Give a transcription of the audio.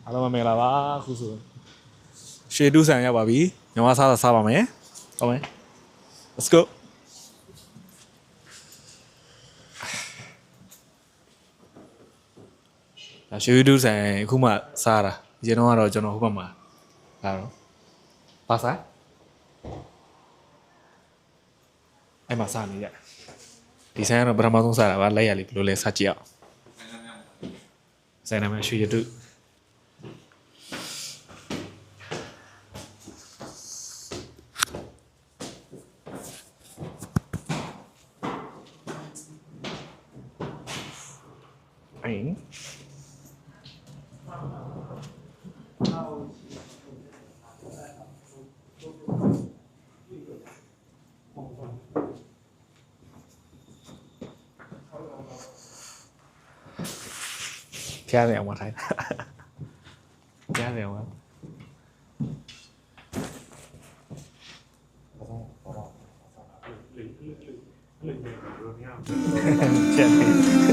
အားလုံးမင်္ဂလာပါခုဆိုရှေ့တူးဆန်ရပါပြီညီမစားပါမယ်ဟုတ်မယ် let's go ရှေ့တူးဆန်အခုမှစားတာဒီတော့ကတော့ကျွန်တော်ဟိုဘက်မှာဒါတော့ပါစားအဲ့မှာစားနေကြဒီဆိုင်ကတော့ပထမဆုံးစားတာပါလက်ရလေးဘယ်လိုလဲစားကြည့်အောင်ဆိုင်နာမည်ရွှေရတုအိမ်ဖျားတယ်အောင်မထိုင်ဖျားတယ်အောင်ချက်